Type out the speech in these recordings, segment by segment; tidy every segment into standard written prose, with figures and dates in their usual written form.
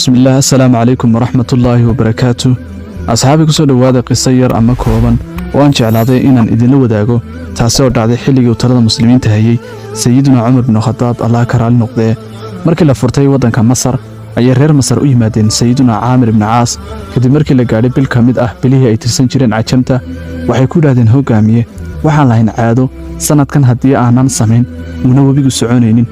بسم الله السلام عليكم ورحمة الله وبركاته. أصحابي كسو دوادا قصة ير أما كوبان وأن جعلادي إنان إذن وداغو تاسو دعدي حلقي وطلد المسلمين تهيي سيدنا عمر بن الخطاب الله كرال نقضي مركي لفرتي ودن كمصر أي رير مصر أيمادين سيدنا عامر بن عاص كدي مركي لقاري بالكامد بليه أي ترسن جيرين عجمتا وحيكو دادين هو قامية وحان لهين عادو سند كان هدي آنان سمين ونوبيقو سعونينين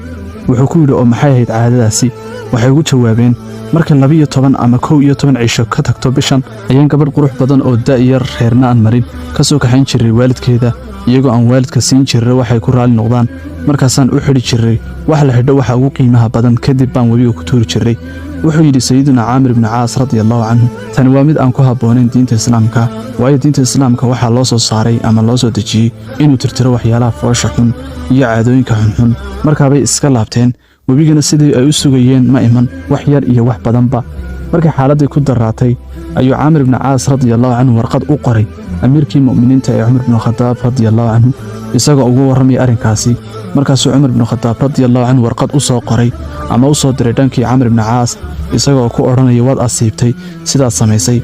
وحكو أو محايهيد عاداسي وحيكو جوابين marka 12 ama 11 cisho ka tagto bishan ayaan gabar qurux badan oo daayar reerna aan marin ka soo kaxayn jiray waalidkeeda iyagoo aan waalidka siin jiray waxay ku raali noqdaan markaasaan u xiri jiray wax la xidho waxa ugu qiimaha badan kadib baan wabiga ku tuuri jiray wuxuu yiri sayyidina Aamir ibn Aas radiyallahu anhu tan waa mid aan ku habboonayn diinta islaamka waayo diinta islaamka waxa loo soo saaray ama loo soo dejiyay inuu tirtiro waxyaalaha foosha xun iyo caadooyinka xun marka bay iska laabteen wabigana sidii ay u sugayeen ma iman wax yar iyo wax badanba markii xaaladii ku daraatay ayuu Aamir ibn Aas radiyallahu anhu warqad u qoray amiirkii muuminiinta ee Umar ibn Khattab radiyallahu anhu isagoo ugu waramay arinkaasi markaas Umar ibn Khattab radiyallahu anhu warqad u soo qoray ama u soo diray dhankii Aamir ibn Aas isagoo ku oranaya wad asiibtay sidaas sameysay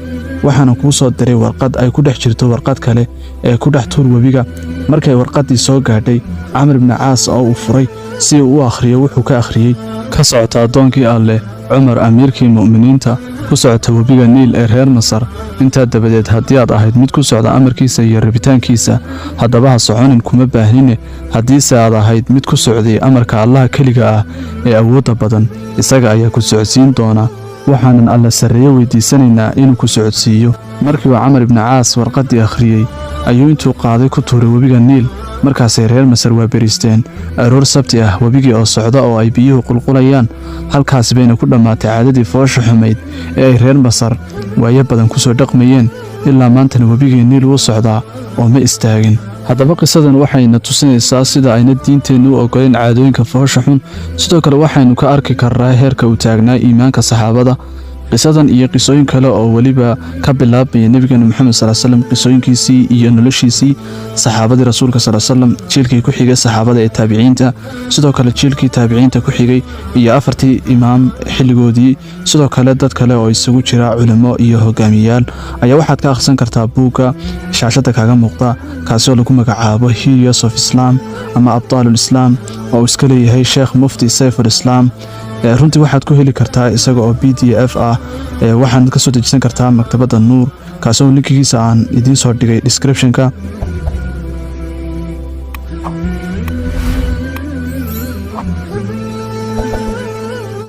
waxaana ku soo diray warqad ay ku dhex jirto warqad kale ee ku dhex tuur wabiga markay warqadii soo gaadhay Aamir ibn Aas oo u furay si uu akhriyo wuxuu ka akhriyay ka socota doonkii Alle Umar amiirkii muuminiinta ku socota wabiga Niil ee reer Masar inta dabadeed hadii aad ahayd mid ku socda amarkiisa iyo rabitaankiisa hadaba ha soconin kuma baahnine hadii aad ahayd mid ku socday amarka Allah kaliya ah ee awoodda badan isaga ayaa ku socodsiin doona waxaanan Alle sareeyo weydiisanaynaa inuu ku socodsiiyo markii uu Aamir ibn Aas warqadii akhriyay ayuu intuu qaaday ku tuuray wabiga Niil markaasay reer Masar waa beristeen aroor sabti ah wabigii oo socda oo ay biyuhu qulqulayaan halkaas bayna ku dhamaatay caadadii foosha xumeyd ee ay reer Masar waaya badan ku soo dhaqmayeen ilaa maantana wabigii Niil uu socdaa oo ma istaagin haddaba qisadan waxayna tusinaysaa sida ayna diinteenu u ogoleen caadooyinka foosha xun sidoo kale waxaynu ka arki karnaa heerka uu taagnaa iimaanka saxaabada qisadan iyo qisooyin kale oo waliba ka bilaabay nabiga Muhammad sallallahu alayhi wasallam qisooyinkiisii iyo noloshiisii saxaabadii rasuulka sallallahu alayhi wasallam jiilkii ku xigay saxaabada ee taabiciinta sidoo kale jiilkii taabiciinta ku xigay iyo afartii imaam xilligoodii sidoo kale dad kale oo isugu jira culimo iyo hogaamiyaal ayaa waxaad ka akhrisan kartaa buuga shaashada kaaga muuqda kaasi oo lagu magacaabo Heroes of Islam ama Abdalul Islam oo iska leeyahay Sheikh Mufti Saiful Islam runtii waxaad ku heli kartaa isaga oo PDF ah waxaad ka soo dejisan kartaa maktabada Nuur kaasoo linkigiisa aan idin soo dhigay description-ka